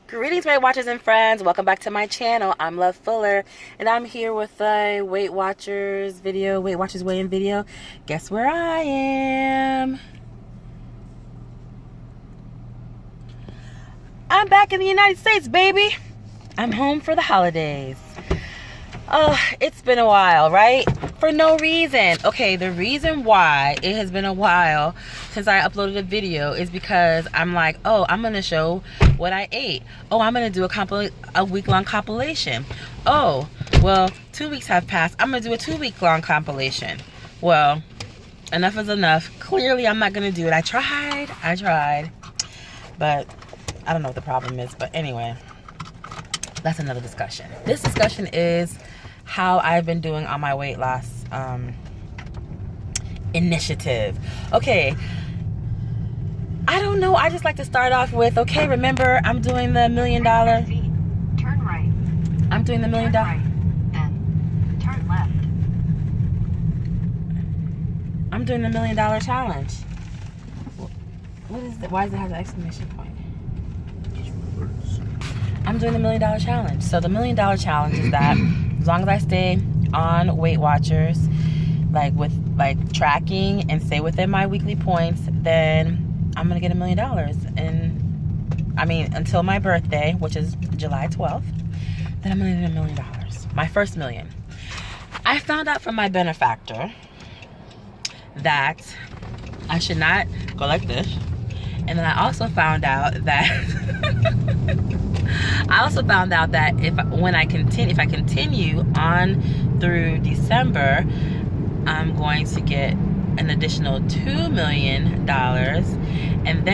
Greetings, Weight Watchers and friends. Welcome back to my channel. I'm Love Fuller, and I'm here with a Weight Watchers video, Weight Watchers weigh-in video. Guess where I am? I'm back in the United States, baby. I'm home for the holidays. It's been a while, right? For no reason. Okay, the reason why it has been a while since I uploaded a video is because I'm like, oh, I'm gonna show what I ate. Oh, I'm gonna do a week-long compilation. Oh, well, 2 weeks have passed. I'm gonna do a 2-week-long compilation. Well, enough is enough. Clearly, I'm not gonna do it. I tried, but I don't know what the problem is. But anyway, that's another discussion. This discussion is how I've been doing on my weight loss initiative. Okay, I don't know. I just like to start off with, okay, remember I'm doing the $1 million. Turn right. I'm doing the $1 million. Right. And turn left. I'm doing the $1 million challenge. What is it? Why does it have the exclamation point? I'm doing the $1 million challenge. So the $1 million challenge is that as long as I stay on Weight Watchers, with tracking and stay within my weekly points, then I'm gonna get $1 million. And I mean, until my birthday, which is July 12th, then I'm gonna get $1 million. My first million. I found out from my benefactor that I should not go like this. And then I also found out that if I continue on through December, I'm going to get an additional $2 million. And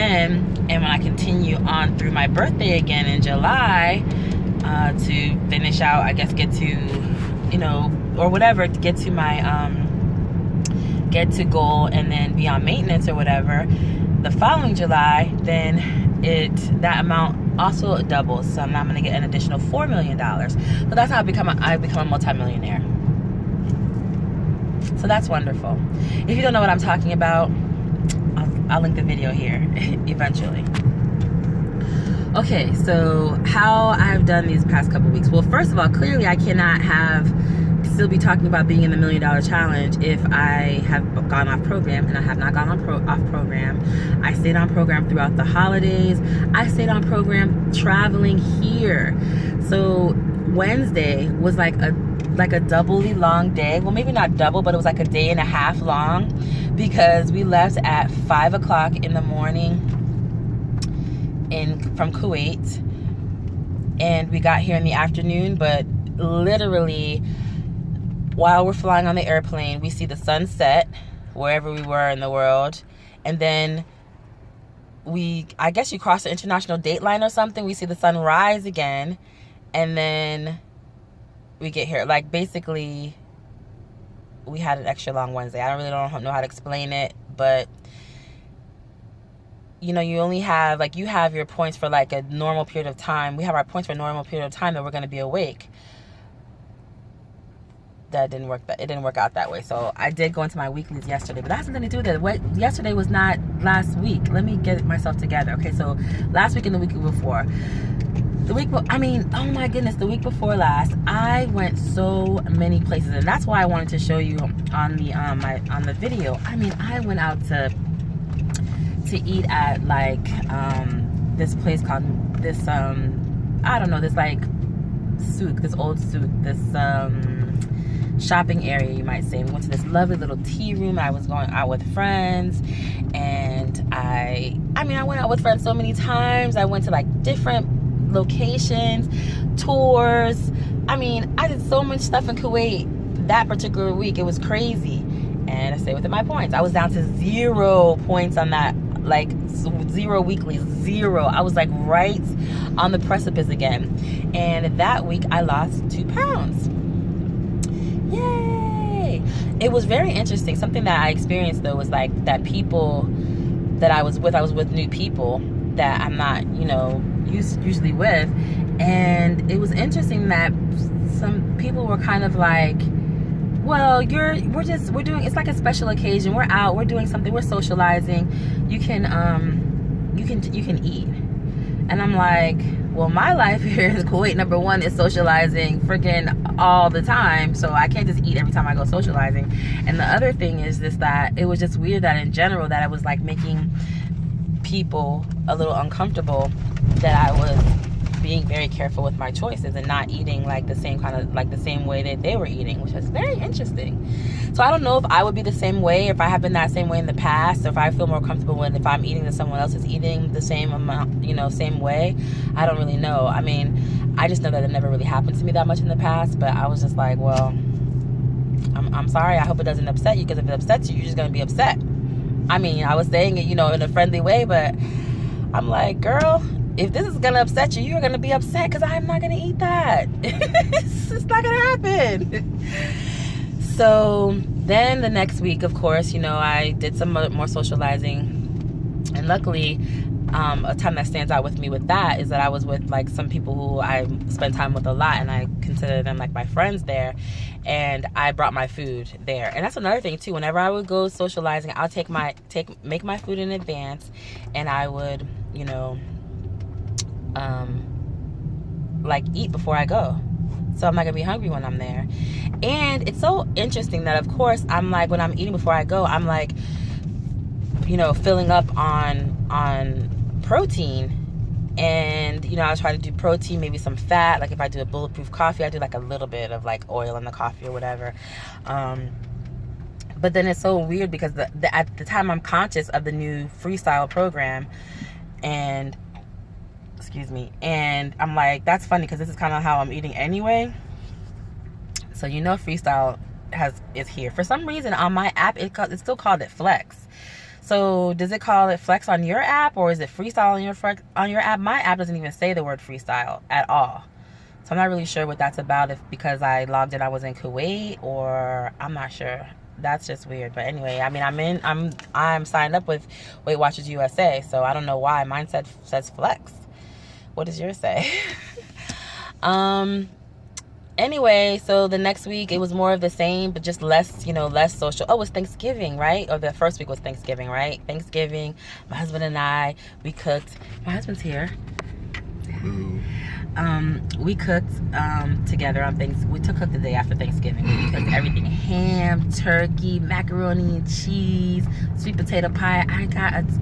when I continue on through my birthday again in July, to finish out, I guess, get to, or whatever, to get to my get to goal and then be on maintenance or whatever, the following July, then that amount also doubles. So now I'm going to get an additional $4 million. So that's how I become a multimillionaire. So that's wonderful. If you don't know what I'm talking about, I'll link the video here eventually. Okay, so how I've done these past couple weeks. Well, first of all, clearly I cannot still be talking about being in the $1 million challenge if I have gone off program, and I have not gone off program. I stayed on program throughout the holidays. I stayed on program traveling here. So Wednesday was like a doubly long day. Well, maybe not double, but it was like a day and a half long, because we left at 5 o'clock in the morning from Kuwait, and we got here in the afternoon. But literally, while we're flying on the airplane, we see the sunset wherever we were in the world. And then I guess you cross the international date line or something. We see the sun rise again. And then we get here. Basically, we had an extra long Wednesday. I don't know how to explain it. But, you only have, you have your points for a normal period of time. We have our points for a normal period of time that we're going to be awake. It didn't work out that way. So I did go into my weeklies yesterday, but that has nothing to do with it. Yesterday was not last week. Let me get myself together. Okay, so last week and the week before, oh my goodness, the week before last, I went so many places, and that's why I wanted to show you on the video. I mean, I went out to eat at this place called this I don't know, this souk, this old souk, this shopping area, you might say. We went to this lovely little tea room. I was going out with friends, and I went out with friends so many times. I went to different locations, tours. I did so much stuff in Kuwait that particular week. It was crazy. And I stayed within my points. I was down to 0 points on that, 0 weekly, 0. I was right on the precipice again. And that week I lost 2 pounds. Yay! It was very interesting. Something that I experienced, though, was that people that I was with new people that I'm not, usually with. And it was interesting that some people were kind of well, we're doing, it's like a special occasion. We're out, we're doing something, we're socializing. You can eat. And I'm like, Well, my life here in Kuwait, number one, is socializing freaking all the time. So I can't just eat every time I go socializing. And the other thing is just that it was just weird that in general that I was like making people a little uncomfortable, that I was being very careful with my choices and not eating like the same kind of, like the same way that they were eating, which was very interesting. So I don't know if I would be the same way, if I have been that same way in the past, or if I feel more comfortable when if I'm eating that someone else is eating the same amount, you know, same way. I don't really know. I mean, I just know that it never really happened to me that much in the past, but I was just like, well, I'm sorry. I hope it doesn't upset you, because if it upsets you, you're just going to be upset. I mean, I was saying it, you know, in a friendly way, but I'm like, girl, if this is going to upset you, you're going to be upset, because I'm not going to eat that. It's not going to happen. So then the next week, of course, you know, I did some more socializing. And luckily, a time that stands out with me with that is that I was with like some people who I spend time with a lot, and I consider them like my friends there. And I brought my food there. And that's another thing too. Whenever I would go socializing, I'll make my food in advance, and I would, you know, like eat before I go. So I'm not gonna be hungry when I'm there. And it's so interesting that, of course, I'm like, when I'm eating before I go, I'm like, you know, filling up on protein. And, you know, I'll try to do protein, maybe some fat. Like if I do a bulletproof coffee, I do like a little bit of like oil in the coffee or whatever. But then it's so weird because at the time I'm conscious of the new freestyle program, and excuse me, and I'm like, that's funny because this is kind of how I'm eating anyway. So, you know, freestyle is here for some reason. On my app, it still called it Flex. So does it call it Flex on your app, or is it freestyle on your app? My app doesn't even say the word freestyle at all. So I'm not really sure what that's about, if because I logged in I was in Kuwait, or I'm not sure. That's just weird. But anyway, I mean, I'm signed up with Weight Watchers USA, so I don't know why mine says Flex. What does yours say? Anyway, so the next week it was more of the same, but just less, you know, less social. Oh, it was Thanksgiving, right? Or the first week was Thanksgiving, right? Thanksgiving, my husband and I, we cooked. My husband's here. Ooh. We cooked together on things. We cooked the day after Thanksgiving. We cooked everything: ham, turkey, macaroni and cheese, sweet potato pie.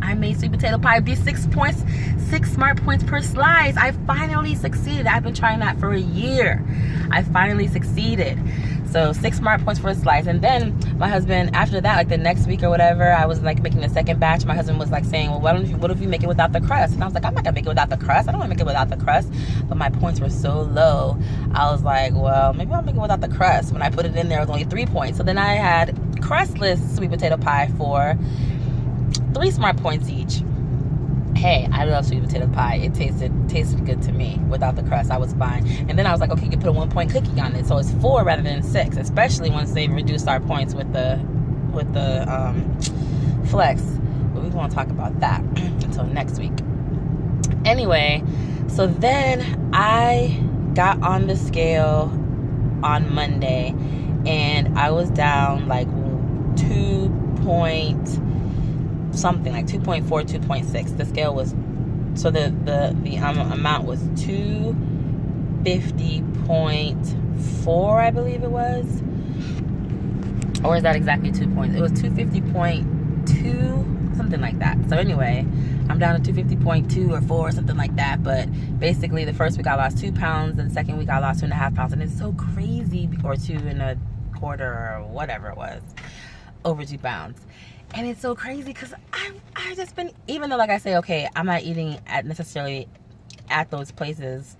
I made sweet potato pie be 6 smart points per slice. I finally succeeded. I've been trying that for a year. I finally succeeded. So 6 smart points for a slice. And then my husband, after that, like the next week or whatever, I was like making the second batch. My husband was like saying, well, what if you make it without the crust? And I was like, I'm not gonna make it without the crust. I don't wanna make it without the crust. But my points were so low. I was like, well, maybe I'll make it without the crust. When I put it in there, it was only 3 points. So then I had crustless sweet potato pie for 3 smart points each. Hey, I love sweet potato pie. It tasted good to me without the crust. I was fine. And then I was like, okay, you can put a 1 point cookie on it, so it's 4 rather than 6. Especially once they reduced our points with the Flex. But we won't talk about that until next week. Anyway, so then I got on the scale on Monday, and I was down like 2.4, 2.6. The scale was, so the amount was 250.4, I believe it was. Or is that exactly 2 points? It was 250.2, something like that. So anyway, I'm down to 250.2 or 4, something like that. But basically, the first week I lost 2 pounds, and the second week I lost 2.5 pounds. And it's so crazy, or 2.25 or whatever it was, over 2 pounds. And it's so crazy because I've just been, even though, like I say, okay, I'm not eating necessarily at those places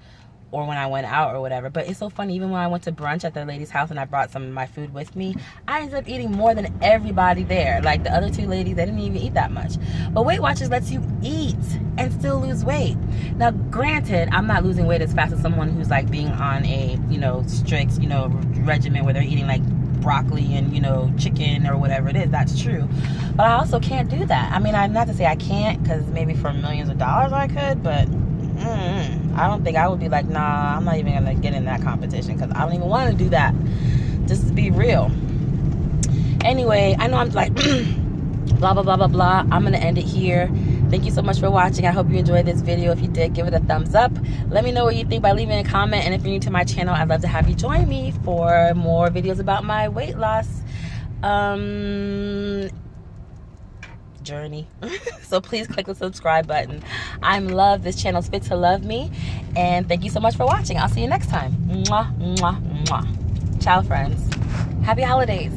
or when I went out or whatever, but it's so funny, even when I went to brunch at the lady's house and I brought some of my food with me, I ended up eating more than everybody there. Like the other 2 ladies, they didn't even eat that much. But Weight Watchers lets you eat and still lose weight. Now, granted, I'm not losing weight as fast as someone who's like being on a, you know, strict, you know, regimen where they're eating like broccoli and, you know, chicken or whatever it is. That's true. But I also can't do that. I mean, I'm not to say I can't, because maybe for millions of dollars I could, but I don't think I would be like, nah, I'm not even gonna get in that competition, because I don't even want to do that, just to be real. Anyway, I know I'm like blah blah blah blah blah. I'm gonna end it here. Thank you so much for watching. I hope you enjoyed this video. If you did, give it a thumbs up. Let me know what you think by leaving a comment. And if you're new to my channel, I'd love to have you join me for more videos about my weight loss journey. So please click the subscribe button. I'm Love. This channel's Fit to Love Me. And thank you so much for watching. I'll see you next time. Mwah, mwah, mwah. Ciao, friends. Happy holidays.